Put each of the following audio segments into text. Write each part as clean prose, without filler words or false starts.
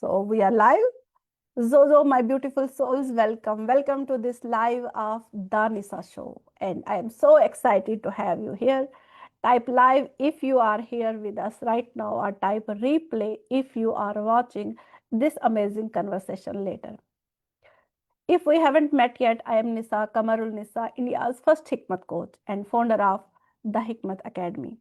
So we are live. Zozo, my beautiful souls, welcome. Welcome to this live of the Nisa Show. And I am so excited to have you here. Type live if you are here with us right now, or type replay if you are watching this amazing conversation later. If we haven't met yet, I am Nisa Kamarul Nisa, India's first Hikmat coach and founder of the Hikmat Academy.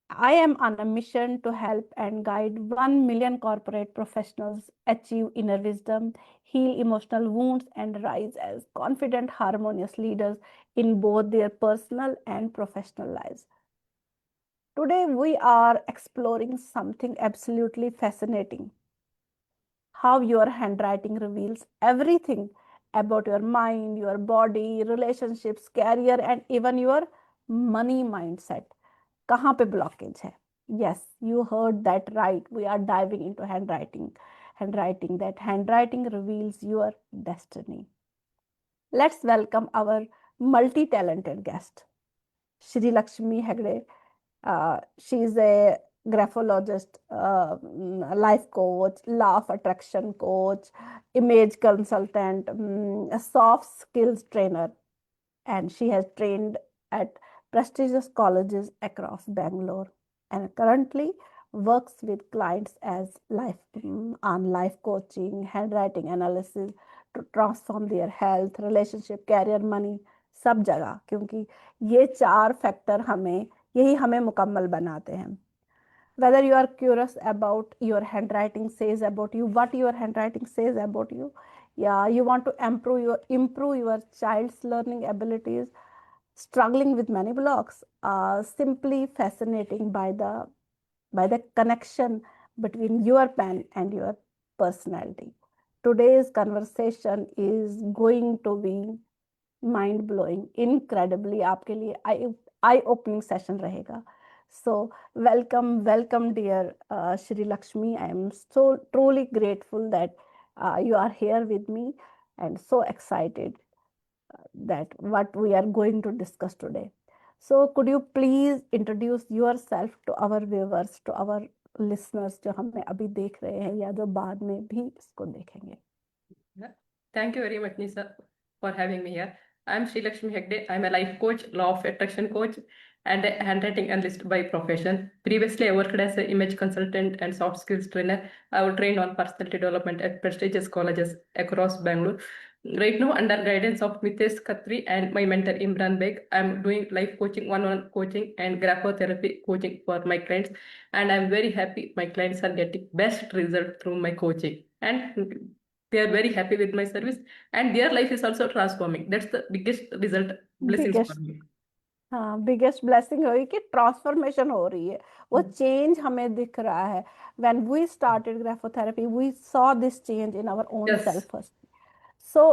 I am on a mission to help and guide 1 million corporate professionals achieve inner wisdom, heal emotional wounds, and rise as confident, harmonious leaders in both their personal and professional lives. Today, we are exploring something absolutely fascinating: how your handwriting reveals everything about your mind, your body, relationships, career, and even your money mindset. कहाँ पे blockage है? Yes, you heard that right. We are diving into handwriting. That handwriting reveals your destiny. Let's welcome our multi-talented guest, Shri Lakshmi Hegde. She is a graphologist, life coach, law of attraction coach, image consultant, a soft skills trainer, and she has trained at prestigious colleges across Bangalore and currently works with clients as on life coaching, handwriting analysis to transform their health, relationship, career, money, सब जगह, क्योंकि ये 4 factor हमें मुकम्मल बनाते हैं. Whether you are curious about your handwriting says about you, what your handwriting says about you, yeah, you want to improve your child's learning abilities, struggling with many blocks, simply fascinating by the connection between your pen and your personality. Today's conversation is going to be mind blowing, incredibly आपके लिए eye opening session रहेगा. So welcome dear Shri Lakshmi. I am so truly grateful that you are here with me and so excited that what we are going to discuss today. So could you please introduce yourself to our viewers, to our listeners जो हमें अभी देख रहे हैं या जो बाद में भी इसको देखेंगे. Thank you very much, Nisa, for having me here. I'm Sri Lakshmi Hegde. I'm a life coach, law of attraction coach, and a handwriting analyst by profession. Previously, I worked as an image consultant and soft skills trainer. I was trained on personality development at prestigious colleges across Bangalore. Right now, under guidance of Mitesh Khatri and my mentor Imran Beg, I'm doing life coaching, one-on-one coaching, and graphotherapy coaching for my clients. And I'm very happy my clients are getting best result through my coaching. And they are very happy with my service and their life is also transforming. That's the biggest result, blessings for Biggest me. हाँ, biggest blessing हुई कि transformation हो रही है, वो change हमें दिख रहा है. When we started graphotherapy we saw this change in our own Yes. Self first. So,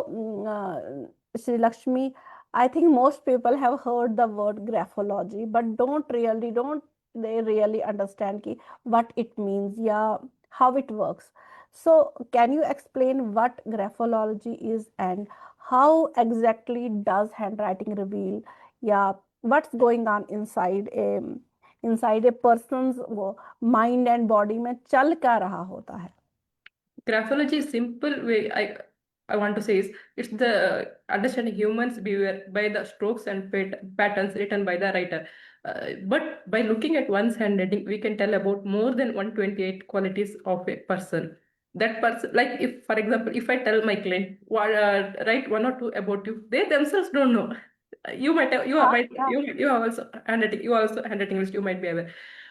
Sri Lakshmi, I think most people have heard the word graphology, but don't they really understand ki what it means, yeah, how it works. So, can you explain what graphology is and how exactly does handwriting reveal, yeah, what's going on inside a person's mind and body में चल क्या रहा होता है? Graphology is simple way I want to say is it's the understanding humans behavior by the strokes and patterns written by the writer. But by looking at one's handwriting, we can tell about more than 128 qualities of a person. That person, like if, for example, if I tell my client, write one or two about you, they themselves don't know. You might have, you are हाँ, might yeah. you are also handwriting, you are also handwriting list, you might be aware.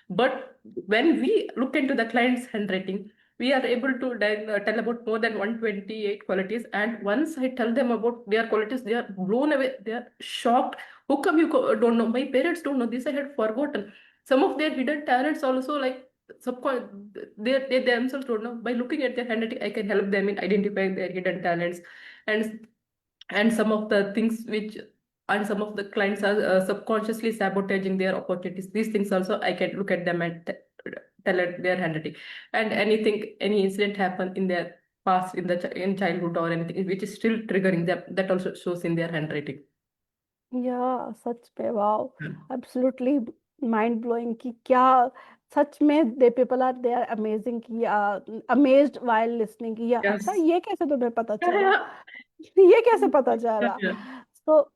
But when we look into the client's handwriting, we are able to tell about more than 128 qualities. And once I tell them about their qualities, they are blown away. They are shocked. How come you don't know? My parents don't know this. I had forgotten. Some of their hidden talents also, like they themselves don't know. By looking at their handwriting, I can help them in identifying their hidden talents, and some of the things which and some of the clients are subconsciously sabotaging their opportunities. These things also I can look at them and tell at their handwriting. And any incident happen in their past, in childhood or anything which is still triggering them, that also shows in their handwriting. या सच पे wow, absolutely mind blowing कि क्या सच में they people are they are amazing कि amazed while listening कि अच्छा Yes. ये कैसे तुम्हें पता Yeah, चला, yeah. ये कैसे पता Yeah, चला. yeah, so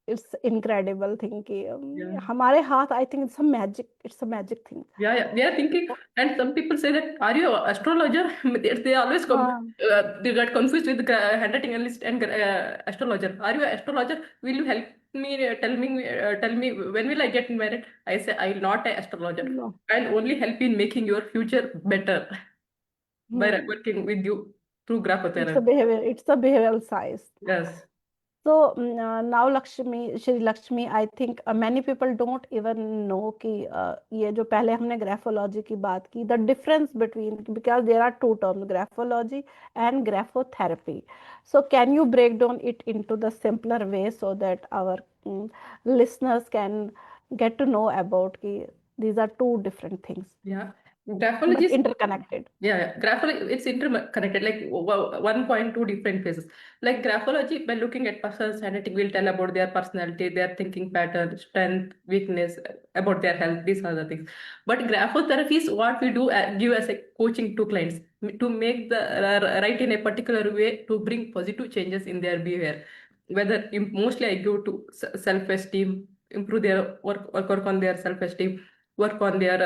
it's incredible thing कि yeah. हमारे हाथ, I think it's a magic thing. Yeah, yeah, they are thinking, and some people say that, "Are you an astrologer?" They always हाँ. they got confused with handwriting analyst and astrologer. Are you an astrologer? Will you help me? Tell me when will I get married? I say I'm not an astrologer. No. I'll only help in making your future better by Hmm. working with you through It's a graphotherapy. behavioral science. Yes, So now Lakshmi, Shri Lakshmi, I think many people don't even know कि ये जो पहले हमने graphology की बात की, the difference between, because there are two terms, graphology and graphotherapy. So can you break down it into the simpler way so that our listeners can get to know about कि these are two different things yeah. but Graphology is interconnected. Yeah, yeah. Graphology, it's interconnected, like 1.2 different phases. Like graphology, by looking at person's handwriting, will tell about their personality, their thinking pattern, strength, weakness, about their health, these are the things. But graphotherapy is what we do, give as a coaching to clients to make the write in a particular way to bring positive changes in their behavior. Whether mostly I go to self-esteem, improve their work on their self-esteem, work on their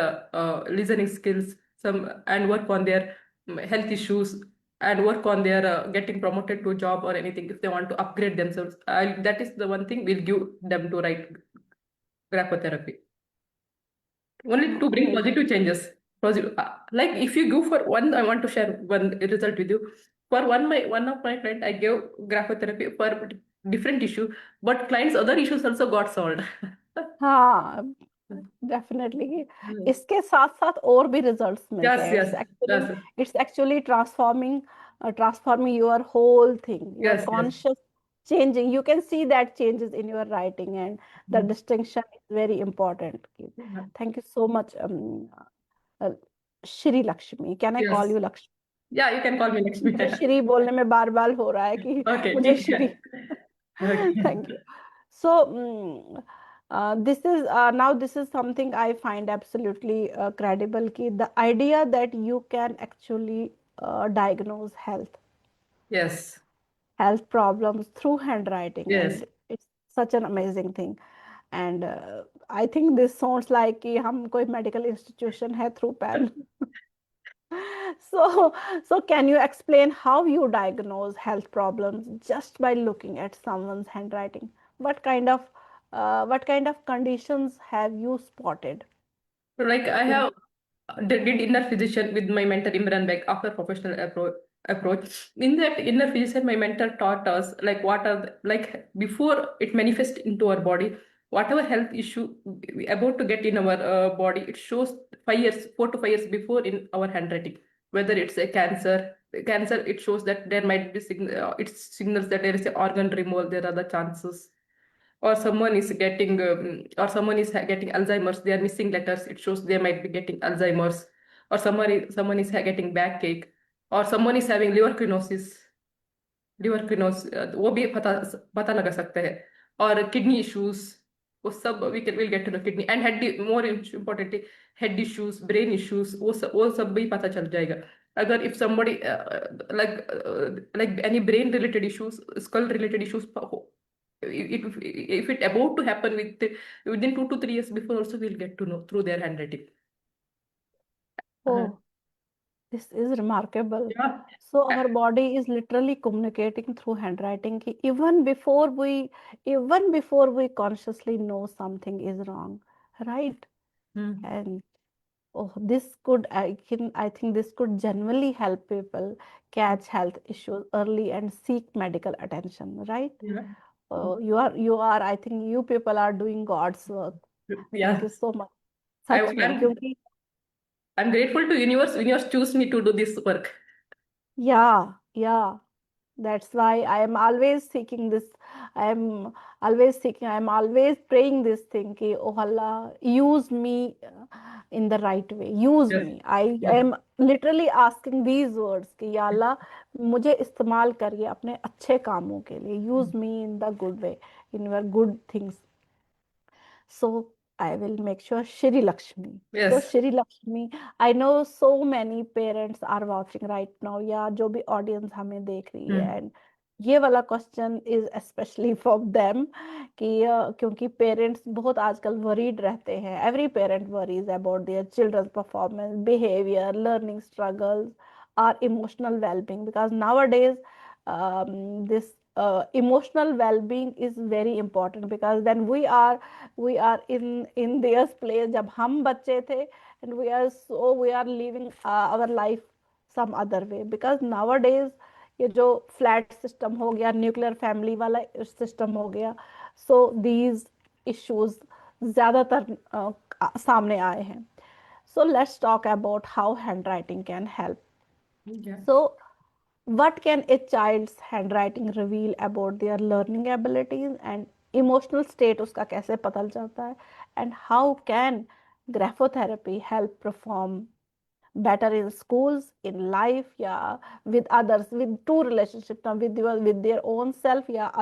listening skills, some and work on their health issues, and work on their getting promoted to a job or anything if they want to upgrade themselves. That is the one thing we'll give them to write graphotherapy, only to bring Amazing. positive changes. Positive, like if you go for one, I want to share one result with you. For one of my client, I gave graphotherapy for different issue, but clients' other issues also got solved. हाँ, definitely. इसके साथ साथ और भी results मिलते Yes, हैं. yes, yes, it's actually transforming your whole thing, your yes, yes. Conscious changing. You can see that changes in your writing, and the Mm. distinction is very important. Yeah. Thank you so much, uh, Shri Lakshmi. Can I call Yes. you Lakshmi? Yeah, you can call me next week. मुझे श्री बोलने में बार बार हो रहा है कि Okay, मुझे ठीक है. Shri. Okay. Thank you. So, this is something I find absolutely credible. Ki the idea that you can actually diagnose Yes, health problems through handwriting, yes. and it's such an amazing thing. And I think this sounds like कि हम कोई medical institution है through pen. So, can you explain how you diagnose health problems just by looking at someone's handwriting? What kind of conditions have you spotted? So like I In have did inner physician with my mentor Imran Beg after professional approach. In that inner physician, my mentor taught us like what are like before it manifests into our body, whatever health issue we about to get in our body, it shows 5 years, 4 to 5 years before in our handwriting. Whether it's a cancer, it shows that there might be it signals that there is an organ removal. There are the chances, or someone is getting getting Alzheimer's, they are missing letters, it shows they might be getting Alzheimer's, or someone is getting backache, or someone is having liver quinosis, वो भी पता लगा सकते हैं, और kidney issues, वो सब we'll get to know kidney and head, more importantly head issues, brain issues, वो सब भी पता चल जाएगा. अगर if somebody like any brain related issues, skull related issues, if it about to happen within 2 to 3 years before, also we'll get to know through their handwriting. Uh, oh, this is remarkable. yeah. So our body is literally communicating through handwriting कि even before we consciously know something is wrong, right? Hmm. And oh, I think this could genuinely help people catch health issues early and seek medical attention, right? Yeah. Oh, I think you people are doing God's work. Thank Yeah. you so much. I, सच में, I'm क्योंकि I'm grateful to universe choose me to do this work. yeah, that's why I am always seeking this. I am always praying this thing कि oh Allah, use me in the right way. Use Yes. me. I Yes. am literally asking these words कि या अल्लाह मुझे इस्तेमाल करिए अपने अच्छे कामों के लिए. Use me in the good way, in your good things. So I will make sure Shri Lakshmi. So Yes. Shri Lakshmi, I know so many parents are watching right now. या जो भी audience हमें देख रही है, Hmm. and ये वाला question is especially for them कि क्योंकि parents बहुत आजकल worried रहते हैं. Every parent worries about their children's performance, behavior, learning struggles, or emotional well-being, because nowadays this emotional well-being is very important, because then we are in their place जब हम बच्चे थे, and we are living our life some other way, because nowadays ये जो flat system हो गया, nuclear family वाला system हो गया, सो दीज इश्यूज ज्यादातर सामने आए हैं. So let's talk about how hand writing can help. Yeah. So what can a child's handwriting reveal about their learning abilities and emotional state, उसका कैसे पता चलता है, and how can graphotherapy help perform better in schools, in life, या with others, with two relationships ना, with their own self या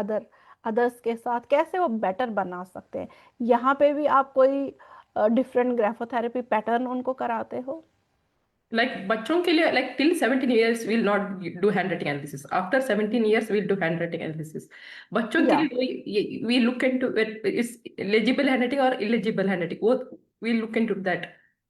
others के साथ कैसे वो better बना सकते हैं. यहाँ पे भी आप कोई डिफरेंट ग्राफोथेरेपी पैटर्न उनको कराते हो? Like बच्चों के लिए like till 17 years will not do handwriting analysis. After 17 years we'll do handwriting analysis. बच्चों के या लिए we look into it is legible handwriting or illegible handwriting. वो we look into that.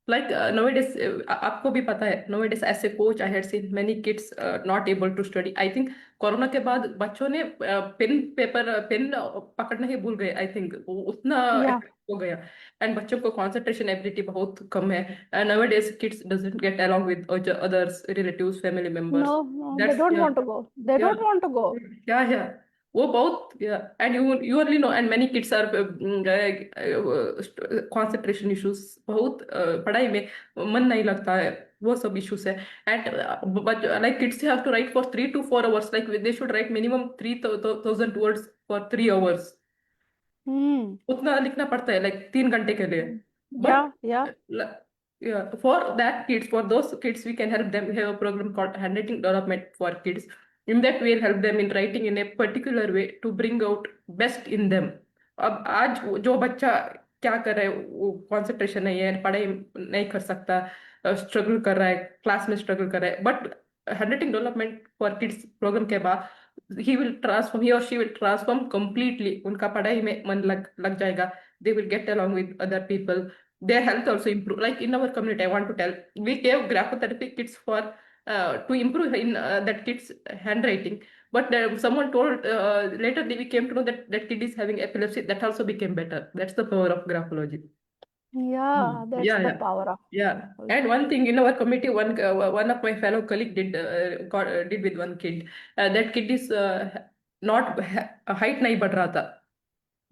Like nowadays आपको भी पता है nowadays as a coach I had seen many kids not able to study. I think corona के बाद बच्चों ने pen पकड़ना ही भूल गए. I think उतना या effect हो गया. एंड बच्चों को कंसंट्रेशन एबिलिटी बहुत कम है. And nowadays kids doesn't get along with others relatives family members. no, no, they That's don't yeah. want to go, they Yeah. don't want to go. Yeah. वो बहुत and you only know and many kids are concentration issues बहुत पढ़ाई में मन नहीं लगता है. वो सब issues है. And but like kids have to write for 3 to 4 hours. Like they should write minimum 3,000 words for 3 hours. हम्म. उतना लिखना पड़ता है लाइक 3 घंटे के लिए. या बट या for that kids for those kids we can help them. We have a programme called handwriting development for kids. In that we help them in writing in a particular way to bring out best in them. अब आज जो बच्चा क्या कर रहा है वो concentration नहीं है पढ़ाई नहीं कर सकता स्ट्रगल कर रहा है क्लास में स्ट्रगल कर रहा है. But handwriting development for kids programme के बाद he or she will transform completely. उनका पढ़ाई में मन लग जाएगा. They will get along with other people. Their health also improve. Like in our community, I want to tell, we gave graphotherapy kits for to improve in that kid's handwriting. But someone told later we came to know that that kid is having epilepsy. That also became better. That's the power of graphology. yeah, that's Yeah, the yeah. power of Yeah, graphic. and one thing in our committee, one of my fellow colleague did with one kid. That kid is not height नहीं बढ़ रहा था.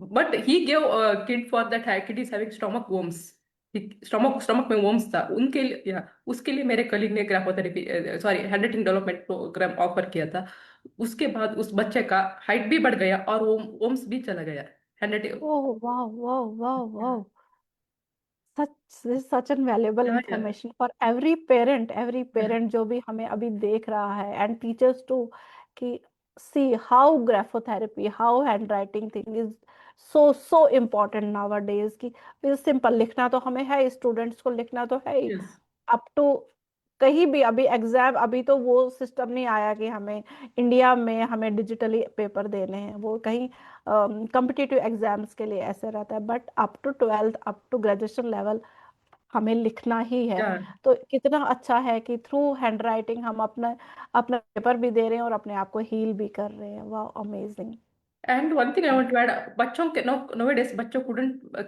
But he gave a kid for that kid is having stomach worms. Stomach में worms था. उनके लिए उसके लिए मेरे colleague ने graphotherapy sorry handwriting development programme offer किया था. उसके बाद उस बच्चे का हाइट भी बढ़ गया और वो worms भी चला गया. Handwriting. Oh, wow, wow, wow, wow. Such this is such an valuable या information for every parent जो भी हमें अभी देख रहा है, and teachers too, कि see how graphotherapy, how handwriting thing is so important nowadays. कि सिंपल लिखना तो हमें है, स्टूडेंट्स को लिखना तो है ही, यस. अप टू कहीं भी. अभी एग्जाम, अभी तो वो सिस्टम नहीं आया कि हमें इंडिया में हमें डिजिटली पेपर देने हैं, वो कहीं कॉम्पिटिटिव एग्जाम्स के लिए ऐसे रहता है, but up to 12th, up to graduation level हमें लिखना ही है. या तो कितना अच्छा है कि थ्रू हैंड राइटिंग हम अपना अपना पेपर भी दे रहे हैं और अपने आप को हील भी कर रहे हैं. वाह, amazing. And one thing I want to add, बच्चों के nowadays बच्चों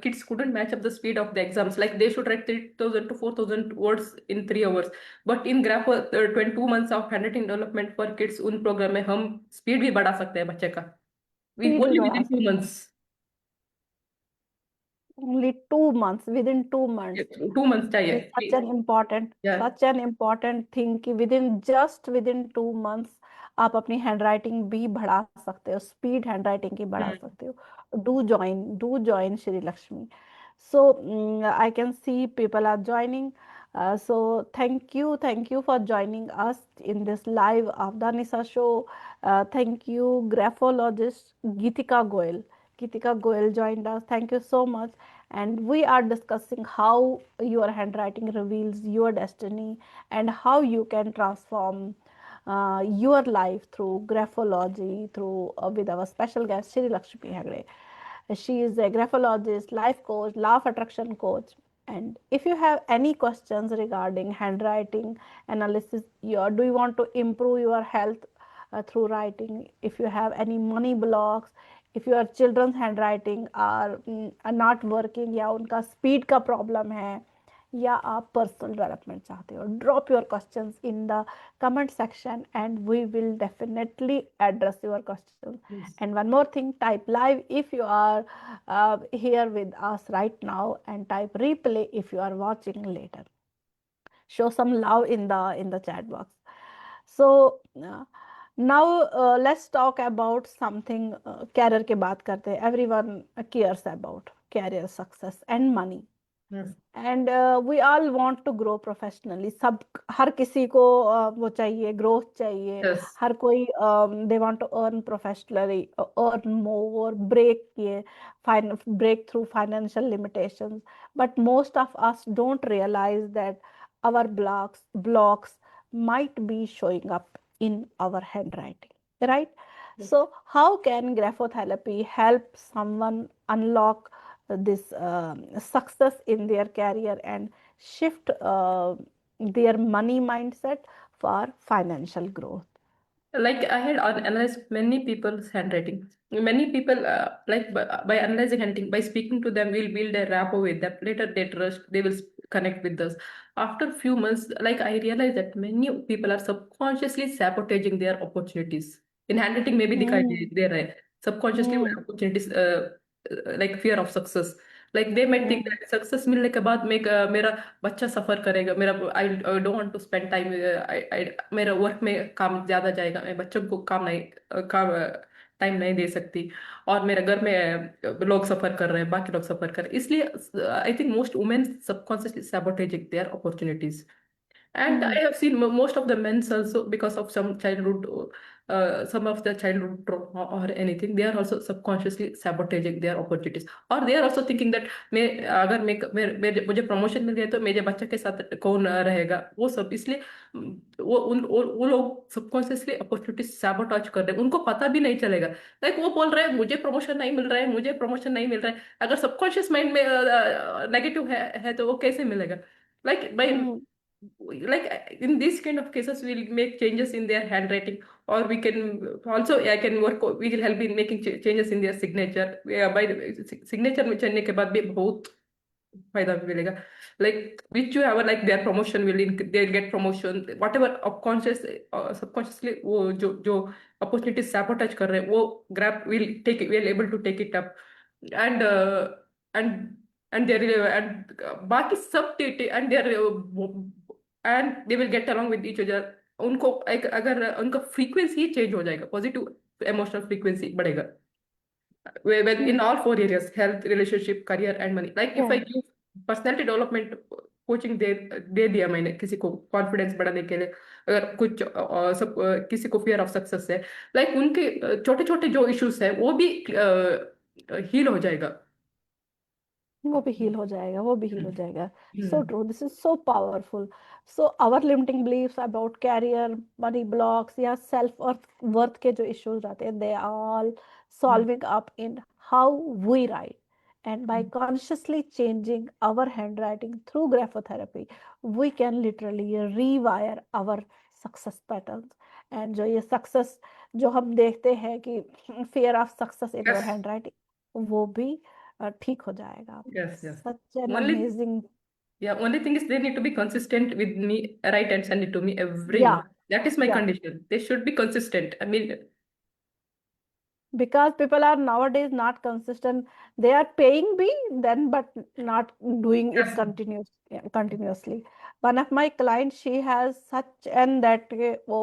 kids couldn't match up the speed of the exams. Like they should write 3,000 to 4,000 words in 3 hours. But in Graph 22 months of handwriting development for kids उन programme में हम speed भी बढ़ा सकते हैं बच्चे का. We स्पीड भी only बढ़ा within सकते. 2 months. Only 2 months, within 2 months. 2 months It is चाहिए. Yeah. such an important thing कि within 2 months आप अपनी हैंडराइटिंग भी बढ़ा सकते हो, स्पीड हैंडराइटिंग की बढ़ा Hmm. सकते हो. Do join Shri Lakshmi. So I can see people are joining. So thank you for joining us in this live of the Nisa show. Thank you, graphologist Geetika Goyal. Geetika Goyal joined us. Thank you so much. and we are discussing how your handwriting reveals your destiny and how you can transform your life through graphology, through with our special guest Shri Lakshmi Hegde. She is a graphologist, life coach, law of attraction coach. And if you have any questions regarding handwriting analysis, do you want to improve your health through writing? If you have any money blocks, if your children's handwriting are not working या उनका speed का problem है या आप personal development चाहते हो, drop your questions in the comment section and we will definitely address your questions. Yes. And one more thing, type live if you are here with us right now, and type replay if you are watching later. Show some love in the chat box. So now let's talk about something. Career के बात करते हैं. Everyone cares about career success and money. Yes. And we all want to grow professionally. सब हर किसी को वो चाहिए, ग्रोथ चाहिए. Yes. हर कोई they want to earn professionally, earn more, break through financial limitations. But most of us don't realize that our blocks might be showing up in our handwriting, right? Yes. So how can graphotherapy help someone unlock this success in their career and shift their money mindset for financial growth? Like I had analyzed many people's handwriting. Many people like by analyzing handwriting, by speaking to them, we'll build a rapport with them. Later they trust, they will connect with us. After few months, like I realized that many people are subconsciously sabotaging their opportunities. In handwriting, maybe Hmm. they are subconsciously Hmm. opportunities, like fear of success. Like they might think Hmm. that success मिलने के बाद मेरा बच्चा suffer करेगा, मेरा I don't want to spend time, मेरा work में काम ज्यादा जाएगा, मैं बच्चों को काम टाइम नहीं दे सकती, और मेरे घर में लोग सफर कर रहे हैं, बाकी लोग सफर कर रहे हैं, इसलिए I think most women subconsciously sabotage their opportunities. And I Hmm. have seen most of the men's also, because of some of the childhood trauma or anything, they are also subconsciously sabotaging their opportunities. Or they are also thinking that मैं अगर मुझे promotion मिल गया तो मेरे बच्चे के साथ कौन रहेगा, वो सब, इसलिए वो लोग सबकॉन्शियसली अपॉर्चुनिटी सैबोटाज कर रहे हैं, उनको पता भी नहीं चलेगा. लाइक वो बोल रहे हैं मुझे प्रमोशन नहीं मिल रहा है, मुझे प्रमोशन नहीं मिल रहा है, अगर सबकॉन्शियस माइंड में नेगेटिव है तो वो कैसे मिलेगा. Like by, Hmm. like in these kind of cases we'll make changes in their handwriting, or we can also, I can work, we will help in making changes in their signature. By the signature में चलने के बाद भी बहुत फायदा मिलेगा. Like which you have, like their promotion will they'll get promotion, whatever subconscious subconsciously वो जो opportunities sabotage कर रहे हैं, वो grab will take it, will able to take it up. And and and they're बाकी सब and they're and they will get along with each other. उनको एक अगर उनका फ्रीक्वेंसी चेंज हो जाएगा, पॉजिटिव इमोशनल फ्रीक्वेंसी बढ़ेगा. When in Hmm. all four areas, health, relationship, career and money. Like if I Yeah. give personality development coaching दे दिया मैंने किसी को कॉन्फिडेंस बढ़ाने के लिए, अगर कुछ किसी को फियर ऑफ सक्सेस है, लाइक उनके छोटे छोटे जो इश्यूज है वो भी हील हो जाएगा. वो भी हील हो जाएगा, वो भी हील हो जाएगा. So hmm. True, this is so powerful. So our limiting believes about career, money blocks या सेल्फ और वर्थ के जो इश्यूज रहते हैं, they are all solving up in how we write. And by consciously changing our handwriting through graphotherapy, we can literally rewire our success patterns. And जो ये success जो हम देखते हैं कि fear of success in your Yes, handwriting, वो भी ठीक हो जाएगा. yes, yes. Such an Only amazing. Yeah, only thing is they need to be consistent with me, right, and send it to me every Yeah, month. That is my yeah. condition. They should be consistent. I mean, Because people are nowadays not consistent. They are paying me then but not doing it yes, continuously. One of my clients, she has such an that वो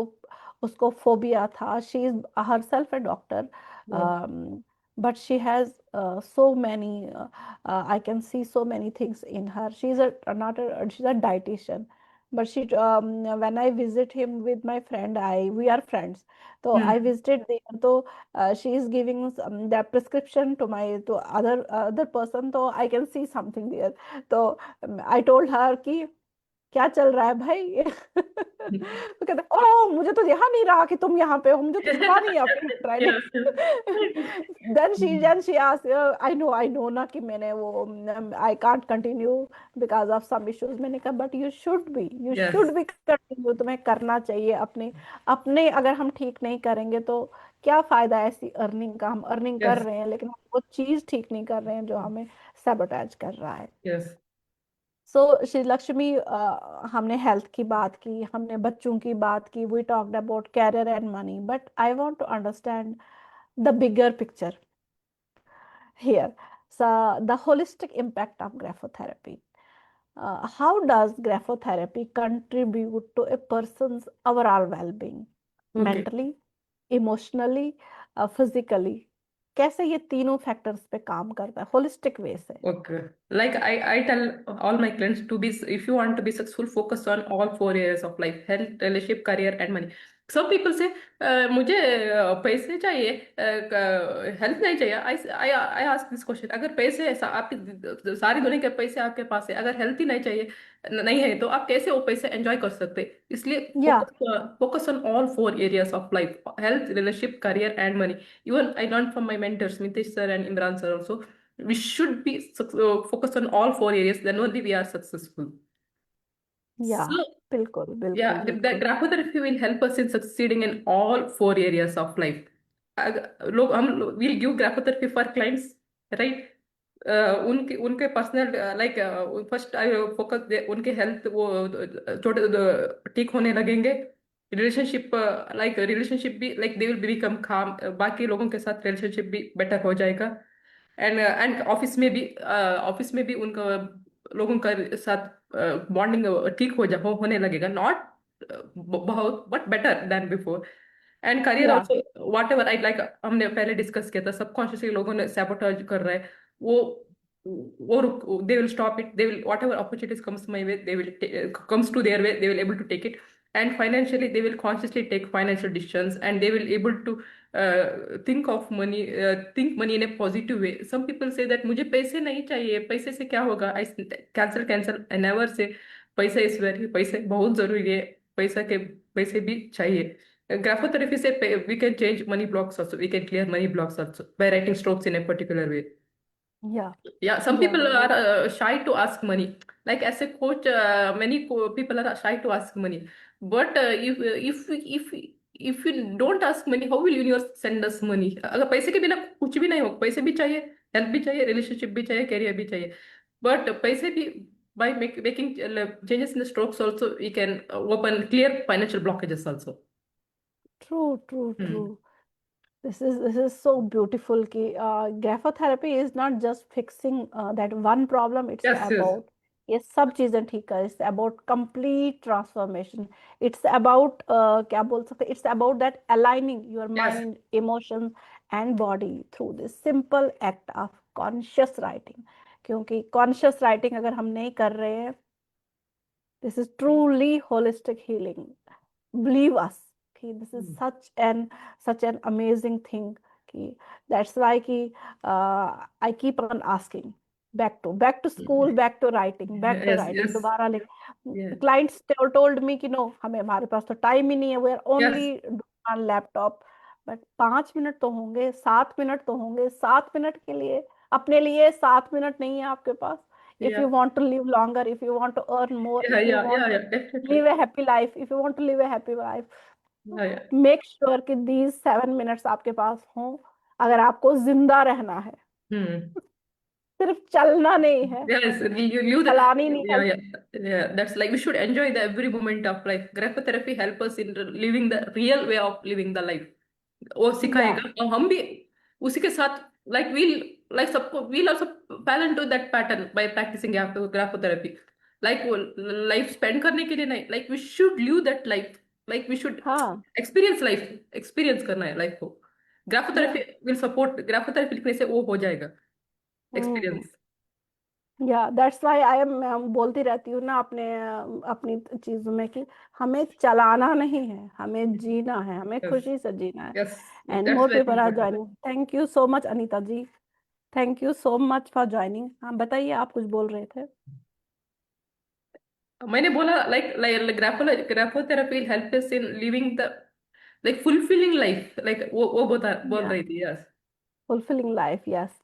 उसको phobia था. She is herself a doctor, yeah, um, but she has so many I can see so many things in her. She's a not a she's a dietitian, but she when I visit him with my friend, I we are friends, so Hmm. I visited there. So she is giving the prescription to my to other person, so I can see something there. So I told her कि क्या चल रहा है भाई? तो कहते ओ मुझे तो यहाँ नहीं रहा कि तुम यहाँ पे हो, मुझे तो पता नहीं आपकी Yeah. Handwriting. Then she asked I know ना कि मैंने वो I can't continue because of some issues. मैंने कहा but you Yes. Should be continue, तुम्हें करना चाहिए। अपने अपने अगर हम ठीक नहीं करेंगे तो क्या फायदा ऐसी अर्निंग का? हम अर्निंग कर Yes. रहे हैं लेकिन हम वो चीज ठीक नहीं कर रहे हैं जो हमें सैबोटेज कर रहा है। Yes. सो श्री लक्ष्मी, हमने हेल्थ की बात की, हमने बच्चों की बात की, we talked about career and money, but I want to understand the bigger picture here. So the holistic impact of graphotherapy. How does graphotherapy contribute to a person's overall well-being, Okay. mentally, emotionally, physically? कैसे ये तीनों factors पे काम करता है holistic way से? Okay. Like I tell all my clients to be, if you want to be successful, focus on all four areas of life: health, relationship, career, and money. Some people say, मुझे पैसे चाहिए, health नहीं चाहिए। I ask this question: अगर पैसे आपकी सारी दुनिया के पैसे आपके पास है, अगर हेल्थ ही नहीं चाहिए, नहीं है, तो आप कैसे वो पैसे एंजॉय कर सकते? इसलिए या focus on all four areas of life: health, relationship, career, and money. Even I learned from my mentors Mitesh sir and Imran sir also, we should be focused on all four areas, then only we are successful. या So बिल्कुल बिल्कुल yeah, the बिल्कुल। graphotherapy will help us in succeeding in all four areas of life. लोग हम we'll give graphotherapy for clients, right? उनके उनके personal like first I focus उनके health, वो छोटे ठीक होने लगेंगे। रिलेशनशिप, लाइक रिलेशनशिप भी, लाइक दे विल बिकम काम, बाकी लोगों के साथ रिलेशनशिप भी बेटर हो जाएगा। एंड ऑफिस में भी उनका लोगों का साथ बॉन्डिंग ठीक होने लगेगा, नॉट बहुत but better than before. And career या also, whatever I like, हमने पहले डिस्कस किया था, सबकॉन्शियसली लोगों ने सैबोटाज कर रहा है, वो they will stop it, they will whatever opportunities comes my way, they will comes to their way, they will able to take it. And financially they will consciously take financial decisions, and they will able to think money in a positive way. Some people say that मुझे पैसे नहीं चाहिए, पैसे से क्या होगा? I cancel I never say पैसा इस वेरी, पैसे बहुत जरूरी है, पैसे भी चाहिए। Graphotherapy से we can change money blocks also, we can clear money blocks also by writing strokes in a particular way. या Yeah, some या people are shy to ask money. Like as a coach, many people are shy to ask money. But if you don't ask money, how will universe send us money? अगर पैसे के बिना कुछ भी नहीं हो, पैसे भी चाहिए, हेल्थ भी चाहिए, रिलेशनशिप भी चाहिए, कैरियर भी चाहिए, बट पैसे भी, by making changes in the strokes also, we can open clear financial blockages also. True true true. Hmm. This is so beautiful कि graphotherapy is not just fixing that one problem, it's Yes, yes, about ये सब चीजें ठीक है, it's about complete transformation, it's about क्या बोल सकते, it's about that aligning your yes. mind, emotions and body through this simple act of conscious writing। क्योंकि conscious writing अगर हम नहीं कर रहे हैं, this is truly holistic healing, believe us कि this is Hmm. such an amazing thing कि that's why कि I keep on asking back to school, Yes, yes, दोबारा लिख। yeah, clients told me कि no, हमें हमारे पास तो टाइम ही नहीं है, we are yes, only on laptop। But 5 minute तो होंगे, 7 मिनट तो होंगे, 7 मिनट के लिए अपने लिए 7 मिनट नहीं है आपके पास? if yeah, you want to live longer, if you want to earn more, yeah, if you yeah, want yeah, to yeah, definitely. live a happy life, if you want to live a happy life, Yeah, yeah. Make sure कि these 7 minutes आपके पास हों। अगर आपको जिंदा रहना है, Hmm. सिर्फ चलना नहीं है, Yes, you the, चलानी नहीं yeah, है। yeah, yeah. That's like we should enjoy the every moment of life. Graphotherapy help us in living the real way of living the life. वो या सिखाएगा और हम भी उसी के साथ, like we'll also fall into that pattern by practicing graphotherapy. Like वो life spend करने के लिए नहीं, like we should live that life, like we should हाँ experience करना है life को। या ग्राफोथेरेपी will support, ग्राफोथेरेपी लिखने से वो हो जाएगा हम्म experience. या दैट्स व्हाई आई एम बोलती रहती हूँ ना अपने अपनी चीजों में कि हमें चलाना नहीं है, हमें जीना है, हमें Yes, खुशी से जीना है। yes, and that's more very people are important. Joining. Thank you so much Anita ji, thank you so much for joining. हाँ बताइए, आप कुछ बोल रहे थे। मैंने बोला like graphotherapy will help us in living the like fulfilling life, like वो बोल या रही थी, yes. Fulfilling life, yes.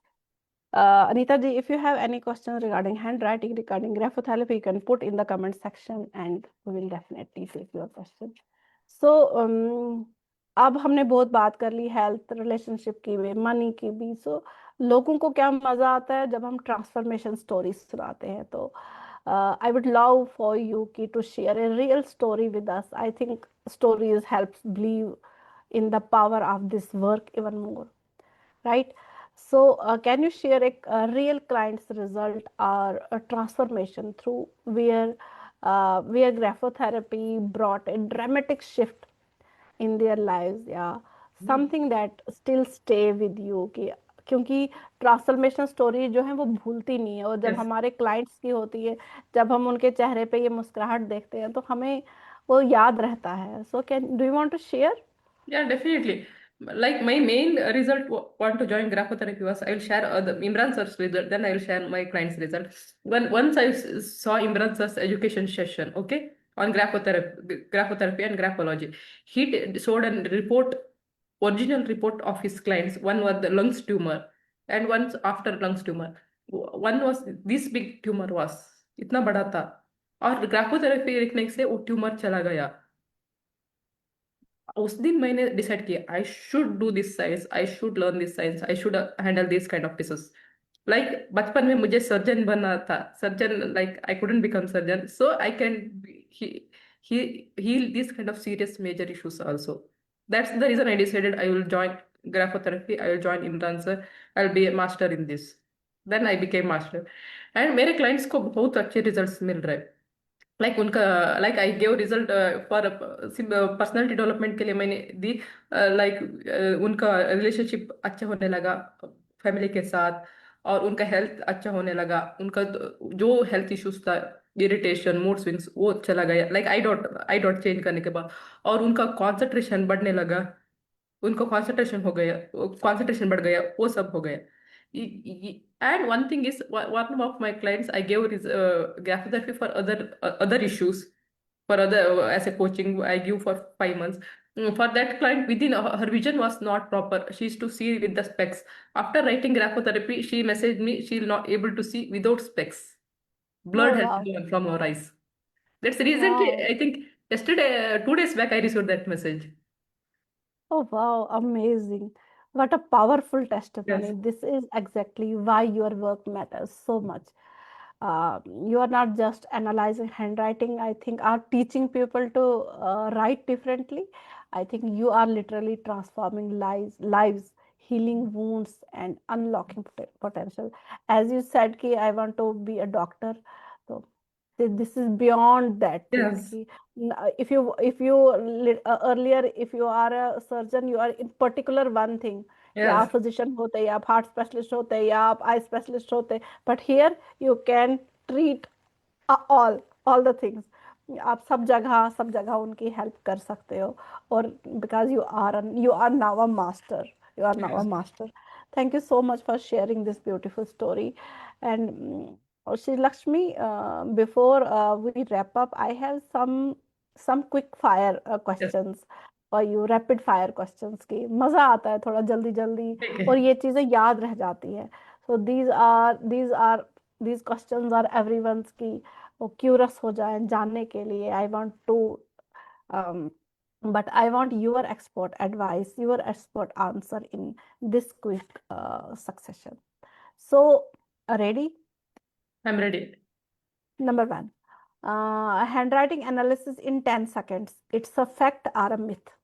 Anita ji, if you have any questions regarding handwriting, regarding graphotherapy, you can put in the comment section and we will definitely take your question. So, अब हमने बहुत बात कर ली हेल्थ, रिलेशनशिप की भी, money की भी। सो लोगों को क्या मजा आता है जब हम ट्रांसफॉर्मेशन स्टोरी सुनाते हैं। तो I would love for you की to share a real story with us. I think stories helps believe in the power of this work even more, right? So, can you share a real client's result or a transformation through where graphotherapy brought a dramatic shift in their lives, या something that still stay with you कि क्योंकि transformation story जो है वो भूलती नहीं है, और जब Yes. हमारे क्लाइंट्स की होती है, जब हम उनके चेहरे पे ये मुस्कुराहट देखते हैं तो हमें वो याद रहता है। So can do you want to share? Yeah, definitely. Like my main result want to join graphotherapy was I will share the Imran sir's result, then I will share my client's result. When once saw Imran sir's education session, okay, on graphotherapy and graphology, he showed a report, original report of his clients. One was the lungs tumor, and once after lungs tumor. One was this big tumor was इतना बड़ा था, और graphotherapy देखने से वो tumour चला गया। उस दिन मैंने डिसाइड किया I should do this science, I should learn this science, I should handle this kind of cases. Like बचपन में मुझे सर्जन बनना था, surgeon like I couldn't become surgeon, so I can heal this kind of serious major issues also. That's the reason I decided I will join graphotherapy, I will join Imran sir, I'll be a master in this. Then I became master, and मेरे clients को बहुत अच्छे results मिल रहे। Like उनका like I gave result for personality development के लिए मैंने दी। Like उनका रिलेशनशिप अच्छा होने लगा फैमिली के साथ, और उनका हेल्थ अच्छा होने लगा। उनका जो हेल्थ इश्यूज था, इरिटेशन, मूड स्विंग्स, वो चला गया लाइक आई डॉट चेंज करने के बाद। और उनका कॉन्सेंट्रेशन बढ़ने लगा, उनको कंसंट्रेशन हो गया, कंसंट्रेशन बढ़ गया, वो सब हो गया। And one thing is one of my clients I give graphotherapy for other issues, for other as a coaching I give for 5 months. For that client, within her vision was not proper, she used to see with the specs. After writing graphotherapy, she messaged me she's not able to see without specs, Oh blood has wow, gone from her eyes. That's recently, wow. I think yesterday, 2 days back, I received that message. Oh wow, amazing. What a powerful Yes. testimony. This is exactly why your work matters so much. You are not just analyzing handwriting, I think, are teaching people to write differently. I think you are literally transforming lives, healing wounds, and unlocking potential. As you said, ki, I want to be a doctor. So this is beyond that thing. Yes. Ki, if you earlier, if you are a surgeon, you are in particular one thing, कि Yes. आप physician होते, या आप heart specialist होते, या आप eye specialist होते। But here you can treat all the things। आप सब जगह उनकी हेल्प कर सकते हो। और because you are now a master, you are now a Yes. master। Thank you so much for sharing this beautiful story। And Shri Lakshmi, before we wrap up, I have some quick fire Yes. questions for you, rapid fire questions की मजा आता है थोड़ा जल्दी जल्दी, और Okay. ये चीजें याद रह जाती है। सो these questions are everyone's की वो क्यूरस हो जाए जानने के लिए। I want to but I want your expert advice, your expert answer in this quick succession। So, ready? I'm ready. Number one, handwriting analysis in 10 seconds. It's a fact or a myth?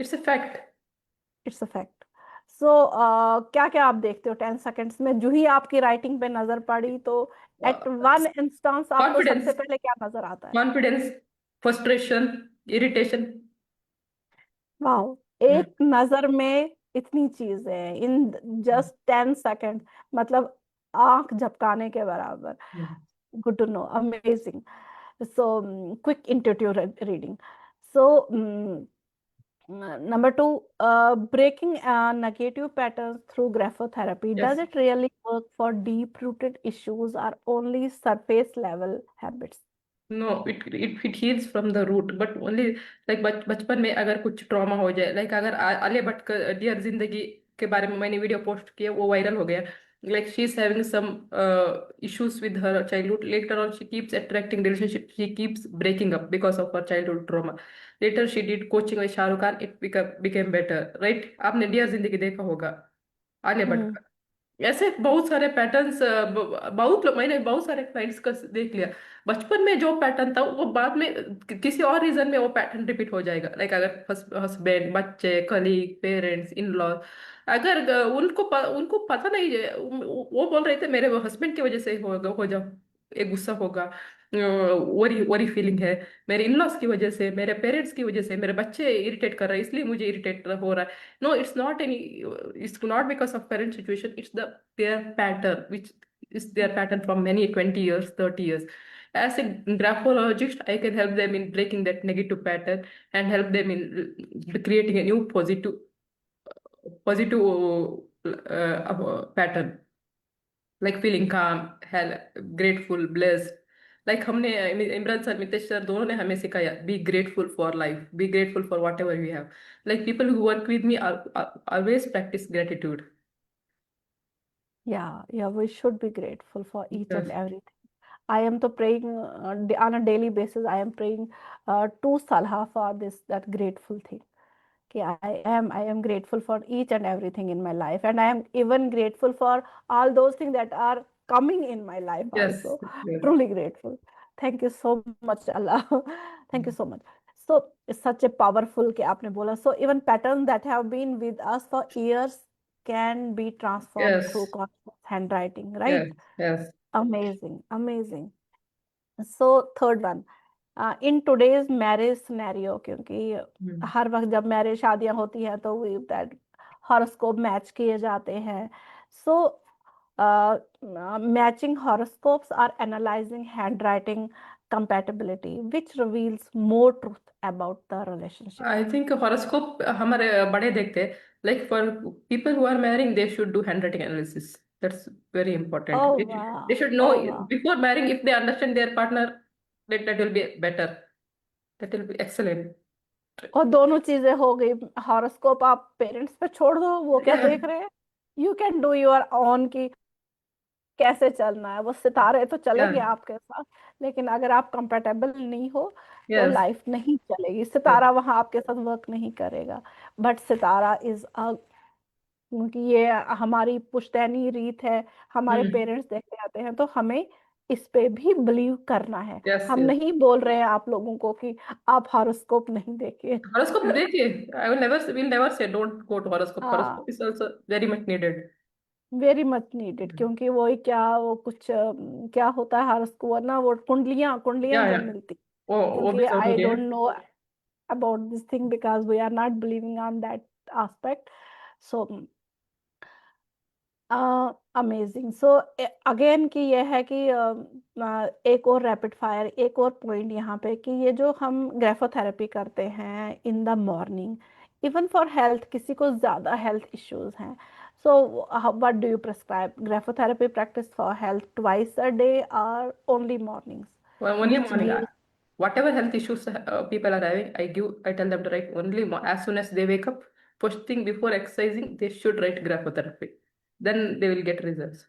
It's a fact. It's a fact. So क्या क्या आप देखते हो 10 seconds में, जो ही आपकी writing पे नजर पड़ी तो Uh, एट वन इंस्टेंस आपको सबसे Confidence, पहले क्या नजर आता है? confidence, frustration, irritation. वाह, Hmm. एक नजर में इतनी चीजें इन जस्ट 10 सेकेंड, मतलब आंख झपकाने के बराबर। Hmm. Good to know, amazing. So, quick intuitive reading. So, number two, breaking negative patterns through graphotherapy. Does Yes. it really work for deep-rooted issues or only surface level habits? No, it heals from the root, but only like बचपन में अगर कुछ trauma हो जाए, like अगर आलिया भट्ट का dear जिंदगी के बारे में मैंने वीडियो पोस्ट किया, वो वायरल हो गया। Like she is having some issues with her childhood. Later on she keeps attracting relationship, she keeps breaking up because of her childhood trauma. Later she did coaching with Shahrukh Khan, it became better, right? आपने dear जिंदगी देखा होगा, Alia Bhatt Hmm. का। ऐसे बहुत सारे patterns, बहुत लोग, मैंने बहुत सारे क्लाइंट्स का देख लिया। बचपन में जो पैटर्न था वो बाद में किसी और रीजन में वो पैटर्न रिपीट हो जाएगा, लाइक अगर हस्बैंड, बच्चे, कलीग, पेरेंट्स, इन लॉ, अगर उनको पता नहीं है, वो बोल रहे थे मेरे हस्बैंड की वजह से होगा, हो जाओ, एक गुस्सा होगा, वरी वरी फीलिंग है, मेरे इन लॉस की वजह से, मेरे पेरेंट्स की वजह से, मेरे बच्चे इरिटेट कर रहे हैं इसलिए मुझे इरिटेट हो रहा है। No, it's not any, it's not because of current situation, it's their pattern, which is their pattern from many 20 years, 30 years. As a graphologist, I can help them in breaking that negative pattern and help them in creating a new positive pattern, like feeling calm, grateful, blessed. Like हमने Imran sir, Mitesh sir दोनों ने हमें सिखाया, be grateful for life, be grateful for whatever we have. Like people who work with me are always practice gratitude. Yeah, yeah, we should be grateful for each Yes, and everything. I am to praying on a daily basis. I am praying to Salah for this that grateful thing. Okay, I am grateful for each and everything in my life, and I am even grateful for all those things that are coming in my life yes, also. yes. Truly grateful. Thank you so much, Allah. Thank you so much. So it's such a powerful कि आपने बोला. So even patterns that have been with us for years can be transformed through Yes, conscious handwriting, right? yes, yes. Amazing, amazing. So third one, in today's marriage scenario, क्योंकि Hmm. हर वक्त जब marriage शादियां होती हैं तो that horoscope match किए जाते हैं। So matching horoscopes are analysing handwriting compatibility, which reveals more truth about the relationship. I think horoscope हमारे बड़े देखते हैं. Like for people who are marrying, they should do handwriting analysis. That's very important. Oh They wow, should know oh wow. before marrying, if they understand their partner, that will be better. That will be excellent. और दोनों चीजें हो गई। Horoscope आप parents पे छोड़ दो, वो क्या Yeah. देख रहे हैं। You can do your on की कैसे चलना है, वो सितारे तो चलेंगे Yeah. आपके साथ, लेकिन अगर आप कंपेटेबल नहीं हो तो Yes. लाइफ नहीं चलेगी। Yes. सितारा वहां आपके साथ वर्क नहीं करेगा। बट सितारा इज अ, क्योंकि ये हमारी पुश्तैनी रीत है, हमारे Hmm. पेरेंट्स देखते आते हैं, तो हमें इस पे भी बिलीव करना है। Yes. हम Yes. नहीं बोल रहे हैं आप लोगों को कि आप हॉरोस्कोप नहीं देखिए। Horoscope देखिए. I will never say don't go to horoscope. हाँ, Horoscope is also very much needed. Very much needed, क्योंकि वो ही क्या, वो कुछ क्या होता है हॉरोस्कोप ना, वो कुंडलियां कुंडलियां Yeah, जो yeah. मिलती। वो भी क्योंकि आई जरूरी है. Don't know about this thing because we are not believing on that aspect. So amazing. So again कि ये है कि एक और रैपिड फायर, एक और पॉइंट यहाँ पे कि ये जो हम ग्राफोथेरेपी करते हैं in the morning, even for health, किसी को ज्यादा हेल्थ इश्यूज हैं, so what do you prescribe graphotherapy practice for health twice a day और only mornings, Only which morning. Gives. Whatever health issues people are having, I tell them to write only as soon as they wake up. First thing before exercising, they should write graphotherapy. Then they will get results.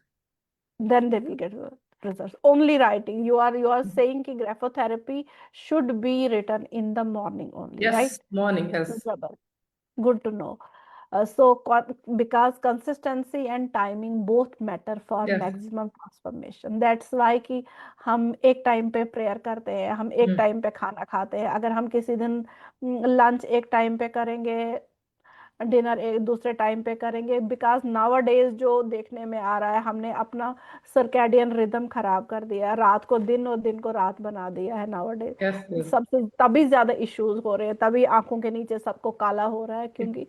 Then they will get results. Only writing. You are saying कि graphotherapy should be written in the morning only, right? Yes, morning. Yes, Jabbar. Good to know. Because consistency and timing both matter for yes. maximum transformation. That's why कि हम एक time पे prayer करते हैं, हम एक Hmm. Time पे खाना खाते हैं। अगर हम किसी दिन लंच एक टाइम पे करेंगे, डिनर एक दूसरे टाइम पे करेंगे, बिकॉज नाउ डेज जो देखने में आ रहा है, हमने अपना सर्कैडियन रिदम खराब कर दिया है, रात को दिन और दिन को रात बना दिया है नाउ Yes, डेज। yes. सबसे तभी ज्यादा इश्यूज हो रहे हैं, तभी आंखों के नीचे सबको काला हो रहा है, क्योंकि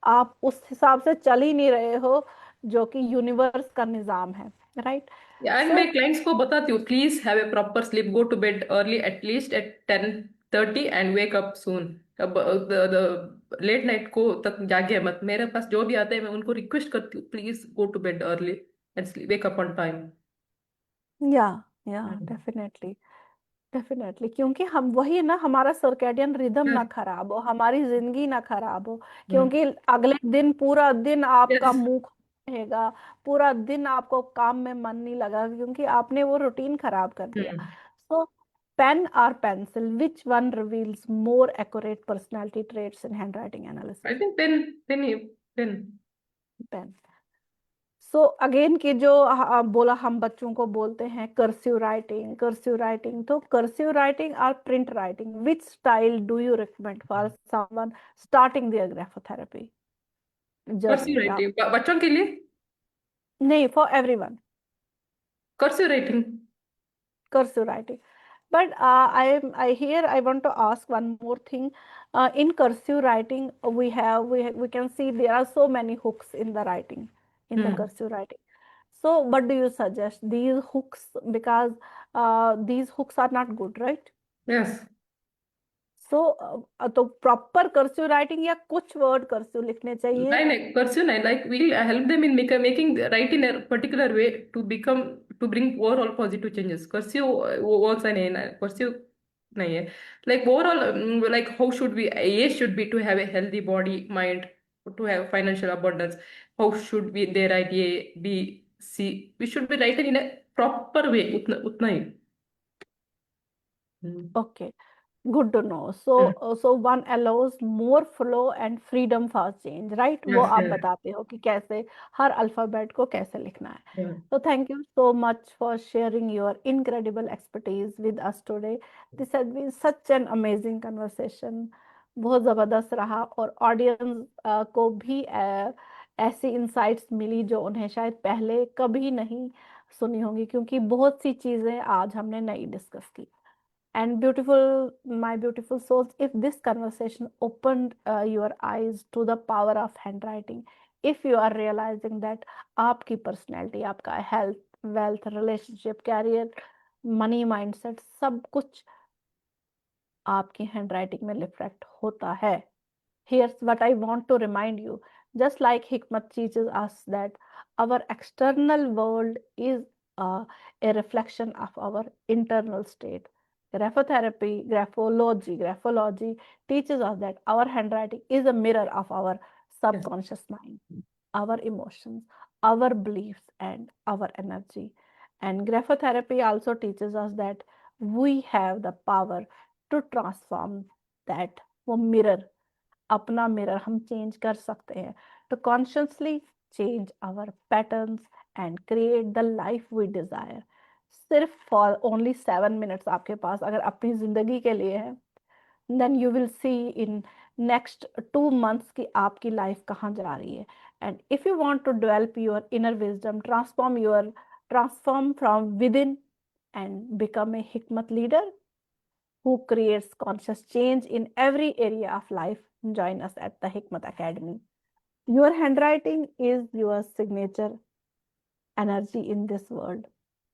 आप उस हिसाब से चल ही नहीं रहे हो जो कि यूनिवर्स का निजाम है, right? एंड मैं So क्लाइंट्स को बताती हूँ, please have a proper sleep, go to bed early at least at 10:30 and wake up soon. अब लेट नाइट को तक जागे मत। मेरे पास जो भी आते हैं मैं उनको रिक्वेस्ट करती हूँ, please go to bed early and wake up on time. या डेफिनेटली, डेफिनेटली, क्योंकि हम वही ना, हमारा सर्केडियन रिदम ना यस। खराब हो, हमारी जिंदगी ना खराब हो। क्योंकि अगले दिन पूरा दिन आपका यस। मुंह खुला रहेगा, पूरा दिन आपको काम में मन नहीं लगा, क्योंकि आपने वो रूटीन खराब कर दिया। सो पेन और pencil, which one reveals more accurate personality traits in handwriting analysis? I think pen. Pen ही। पेन। पेन। सो अगेन कि जो बोला, हम बच्चों को बोलते हैं कर्सिव राइटिंग, कर्सिव राइटिंग, तो कर्सिव राइटिंग और print writing, which style do you recommend for someone starting their graphotherapy cursive journey? आप, राइटिंग बच्चों के लिए। नहीं, for everyone, cursive writing. cursive writing. But I here I want to ask one more thing. In cursive writing, we can see there are so many hooks in the writing, in the hmm. cursive writing. So, what do you suggest? These hooks, because these hooks are not good, right? Yes. So, तो proper cursive writing या कुछ word cursive लिखने चाहिए? नहीं नहीं, cursive नहीं, like we help them in making write in a particular way to become, to bring overall positive changes. Cursive वो ऐसा नहीं है ना, कर्सिव नहीं है। Like overall, like how should be, ये should be to have a healthy body mind, to have financial abundance, how should be they write A B C, we should be write in a proper way, उतना उतना ही। Okay. Good to know. So, so one allows more flow and freedom for change, right? वो yes. आप बताते हो कि कैसे हर alphabet को कैसे लिखना है। Yes. So thank you so much for sharing your incredible expertise with us today. This has been such an amazing conversation. बहुत ज़बरदस्त रहा, और ऑडियंस को भी ऐसी इंसाइट्स मिली जो उन्हें शायद पहले कभी नहीं सुनी होंगी, क्योंकि बहुत सी चीज़ें आज हमने नई डिस्कस की। And beautiful, my beautiful souls, if this conversation opened your eyes to the power of handwriting, if you are realizing that आपकी personality, आपका health, wealth, relationship, career, money mindset, सब कुछ आपकी handwriting में reflect होता है, here's what I want to remind you. Just like Hikmat teaches us that our external world is a reflection of our internal state. Graphology teaches us that our handwriting is a mirror of our yes. subconscious mind, our emotions, our beliefs, and our energy. And graphotherapy also teaches us that we have the power to transform that, वो mirror, अपना mirror हम change कर सकते हैं, to consciously change our patterns and create the life we desire. सिर्फ for only 7 minutes आपके पास अगर अपनी जिंदगी के लिए है, then you will see in next 2 months की आपकी लाइफ कहाँ जा रही है। And if you want to develop your inner wisdom, transform from within and become a हिकमत leader who creates conscious change in every area of life, join us at the Hikmat Academy. Your handwriting is your signature energy in this world,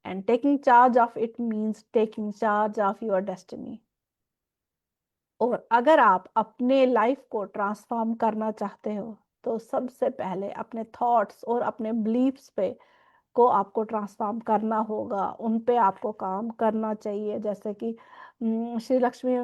and taking charge of it means taking charge of your destiny. और अगर आप अपने life को transform करना चाहते हो, तो सबसे पहले अपने थॉट्स और अपने बिलीफ्स पे को आपको ट्रांसफॉर्म करना होगा, उन पे आपको काम करना चाहिए। जैसे कि श्री लक्ष्मी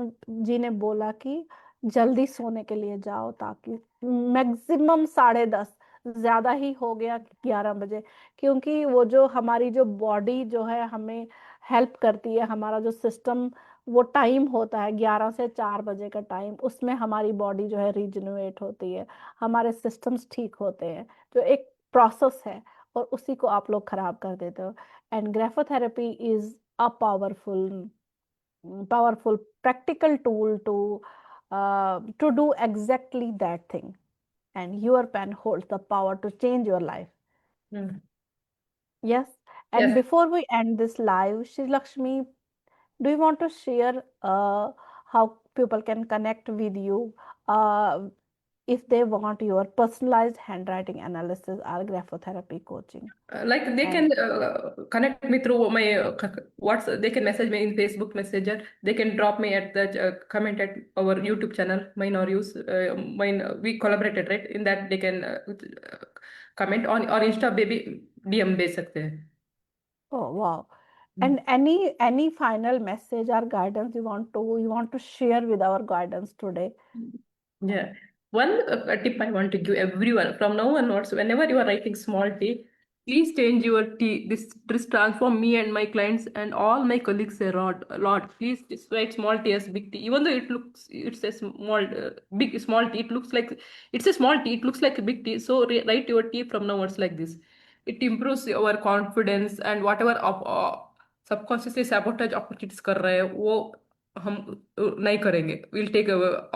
जी ने बोला कि जल्दी सोने के लिए जाओ, ताकि मैक्सिमम 10:30, ज्यादा ही हो गया 11 बजे, क्योंकि वो जो हमारी जो बॉडी जो है हमें हेल्प करती है, हमारा जो सिस्टम, वो टाइम होता है 11 से 4 बजे का टाइम, उसमें हमारी बॉडी जो है रिजनरेट होती है, हमारे सिस्टम्स ठीक होते हैं, जो एक प्रोसेस है, और उसी को आप लोग खराब कर देते हो। And graphotherapy is a powerful practical tool to do exactly that thing, and your pen holds the power to change your life. Yes. And yes. before we end this live, Shri Lakshmi, do you want to share how people can connect with you? uh, if they want your personalized handwriting analysis or graphotherapy coaching. Like they can And connect me through my what's they can message me in Facebook Messenger. They can drop me at the comment at our YouTube channel. Mine or use mine. We collaborated, right? In that they can comment on or Insta baby DM भेज सकते हैं. oh wow. Mm. And any final message or guidance you want to share with our guidance today? Yeah. One tip I want to give everyone from now onwards, whenever you are writing small t, please change your t. This transform me and my clients and all my colleagues a lot. Please just write small t as big t. Even though it's a small big small t, it looks like it's a small t. It looks like a big t. So write your t from now onwards like this. It improves our confidence and whatever subconsciously sabotage opportunities कर रहे हैं वो हम नहीं करेंगे. We'll take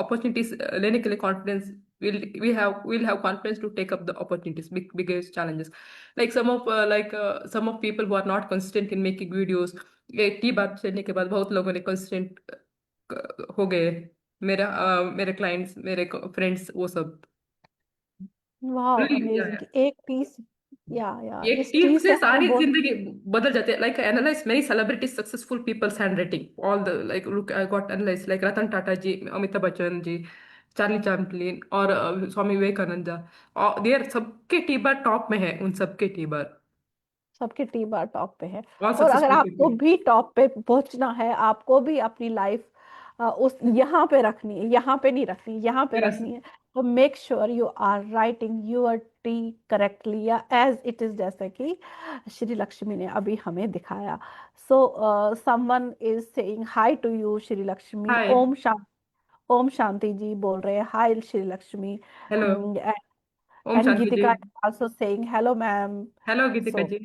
opportunities लेने के लिए confidence. We'll have confidence to take up the opportunities, biggest challenges. Like some of people who are not consistent in making videos. ये टी बात चलने के बाद बहुत लोगों ने consistent हो गए. मेरे clients, मेरे friends वो सब. Wow, Yeah, yeah. amazing. एक piece, या एक इस टीम चीज से से हमें सारी बहुत जिंदगी बदल जाती है. Like I analyze many celebrity successful people's handwriting. All the like look I got analyzed like Ratan Tata ji, Amitabh Bachchan ji, Charlie Chaplin और स्वामी विवेकानंद जी. और they are सबके टीबर टॉप में है. उन सबके टीबर सबकी टीम बार टॉप पे है। all और अगर successful आपको people. भी टॉप पे पहुंचना है, आपको भी अपनी लाइफ उस यहाँ पे रखनी है, यहाँ पे नहीं रखनी, यहाँ पे Yes. रखनी है, तो make sure you are writing your T correctly या एज इट इज, जैसे कि श्री लक्ष्मी ने अभी हमें दिखाया. So someone is saying hi to you Shri Lakshmi. Hi. Om Shanti ji बोल रहे हैं hi Shri Lakshmi. Hello. Om and Shanti Gitika ji. Is also saying hello ma'am. Hello Gitika so ji.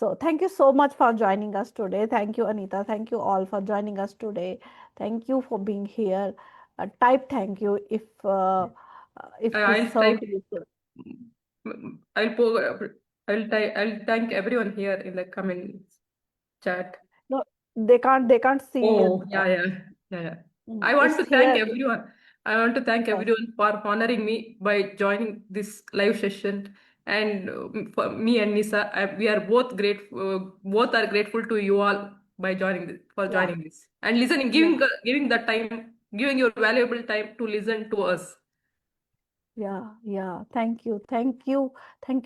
So thank you so much for joining us today. Thank you, Anita. Thank you all for joining us today. Thank you for being here. Type thank you if this I'll served type. you. I'll po- I'll thank everyone here in the comment chat. No, they can't see Oh, yeah, yeah, yeah, yeah. I want it's to thank here. everyone. I want to thank Yes, everyone for honoring me by joining this live session. And for me and Nisa, we are both grateful. Both are grateful to you all by yeah, joining this and listening, yeah, giving the time, giving your valuable time to listen to us. yeah. Thank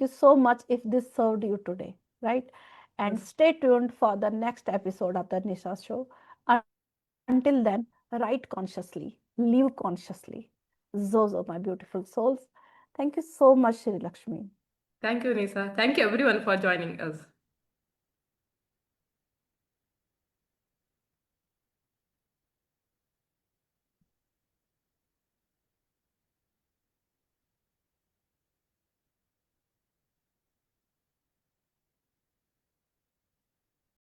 you so much if this served you today, right? And Yes. stay tuned for the next episode of the Nisha Show. Until then, write consciously, live consciously. Those are my beautiful souls. Thank you so much, Shri Lakshmi. Thank you, Nisa. Thank you everyone for joining us.